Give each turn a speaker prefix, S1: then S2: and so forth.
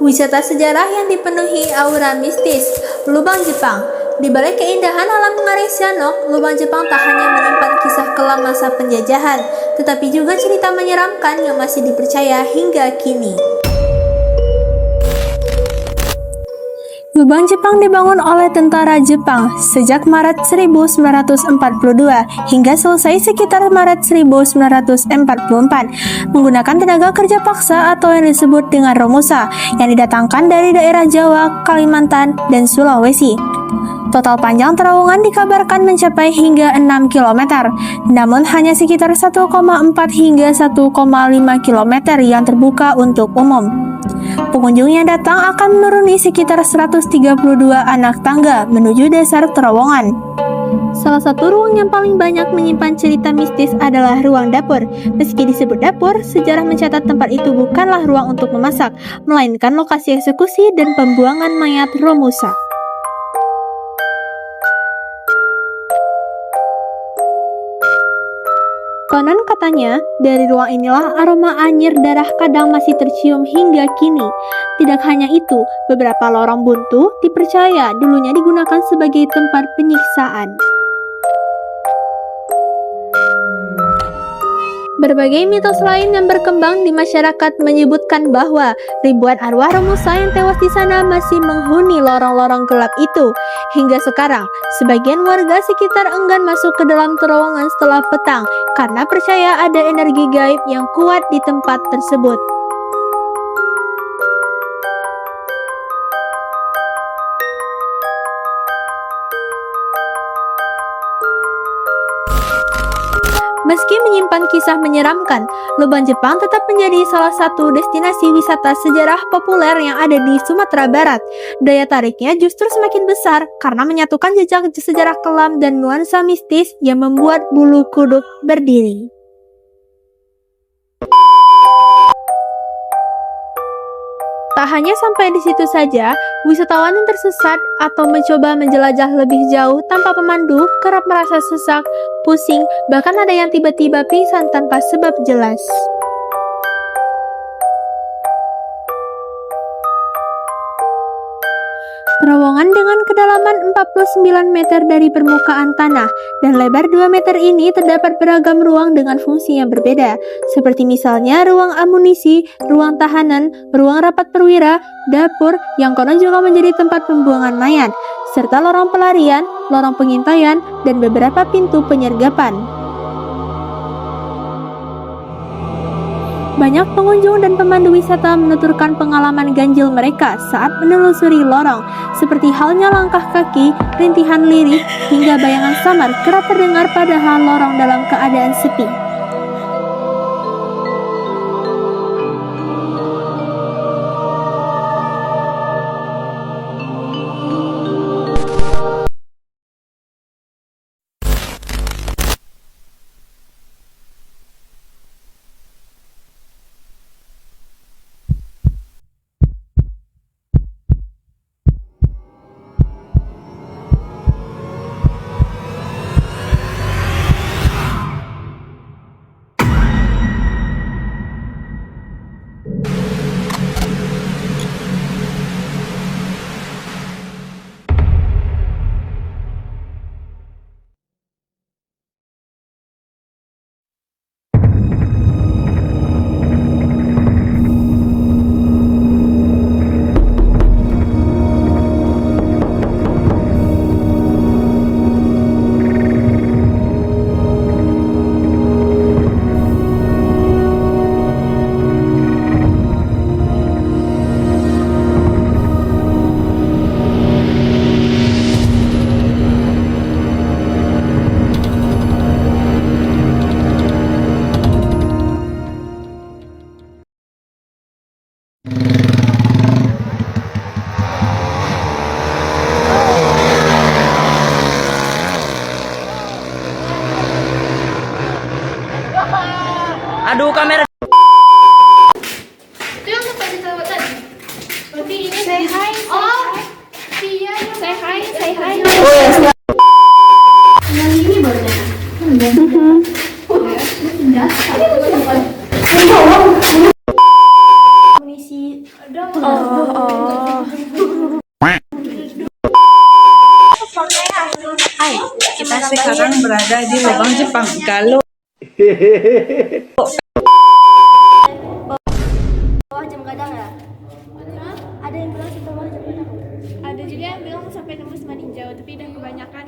S1: Wisata sejarah yang dipenuhi aura mistis, Lubang Jepang. Di balik keindahan alam mengarik Sianok, Lubang Jepang tak hanya menyimpan kisah kelam masa penjajahan, tetapi juga cerita menyeramkan yang masih dipercaya hingga kini. Lubang Jepang dibangun oleh tentara Jepang sejak Maret 1942 hingga selesai sekitar Maret 1944 menggunakan tenaga kerja paksa atau yang disebut dengan Romusa yang didatangkan dari daerah Jawa, Kalimantan, dan Sulawesi. Total panjang terowongan dikabarkan mencapai hingga 6 km, namun hanya sekitar 1,4 hingga 1,5 km yang terbuka untuk umum. Pengunjung yang datang akan menuruni sekitar 132 anak tangga menuju dasar terowongan. Salah satu ruang yang paling banyak menyimpan cerita mistis adalah ruang dapur. Meski disebut dapur, sejarah mencatat tempat itu bukanlah ruang untuk memasak, melainkan lokasi eksekusi dan pembuangan mayat Romusa. Konon katanya, dari ruang inilah aroma anyir darah kadang masih tercium hingga kini. Tidak hanya itu, beberapa lorong buntu dipercaya dulunya digunakan sebagai tempat penyiksaan. Berbagai mitos lain yang berkembang di masyarakat menyebutkan bahwa ribuan arwah Romusa yang tewas di sana masih menghuni lorong-lorong gelap itu. Hingga sekarang, sebagian warga sekitar enggan masuk ke dalam terowongan setelah petang karena percaya ada energi gaib yang kuat di tempat tersebut. Meski menyimpan kisah menyeramkan, Lubang Jepang tetap menjadi salah satu destinasi wisata sejarah populer yang ada di Sumatera Barat. Daya tariknya justru semakin besar karena menyatukan jejak sejarah kelam dan nuansa mistis yang membuat bulu kuduk berdiri. Tak hanya sampai di situ saja, wisatawan yang tersesat atau mencoba menjelajah lebih jauh tanpa pemandu kerap merasa sesak, pusing, bahkan ada yang tiba-tiba pingsan tanpa sebab jelas. Terowongan dengan kedalaman 49 meter dari permukaan tanah dan lebar 2 meter ini terdapat beragam ruang dengan fungsi yang berbeda, seperti misalnya ruang amunisi, ruang tahanan, ruang rapat perwira, dapur yang konon juga menjadi tempat pembuangan mayat, serta lorong pelarian, lorong pengintaian, dan beberapa pintu penyergapan. Banyak pengunjung dan pemandu wisata menuturkan pengalaman ganjil mereka saat menelusuri lorong, seperti halnya langkah kaki, rintihan lirih, hingga bayangan samar kerap terdengar padahal lorong dalam keadaan sepi.
S2: Aduh, kamera.
S3: Itu yang tempat ditaruh tadi. Berarti ini
S1: Say hi.
S3: Oh, iya. Say hi, say hi.
S1: Yang ini baru datang. Amunisi
S4: Hai, kita sekarang berada di lubang Jepang. Kalau
S3: Bawah jam gadang ya? Ada yang bilang sampai bawah jam gadang.
S1: Ada juga yang bilang sampai nembus Maninjau, tapi udah kebanyakan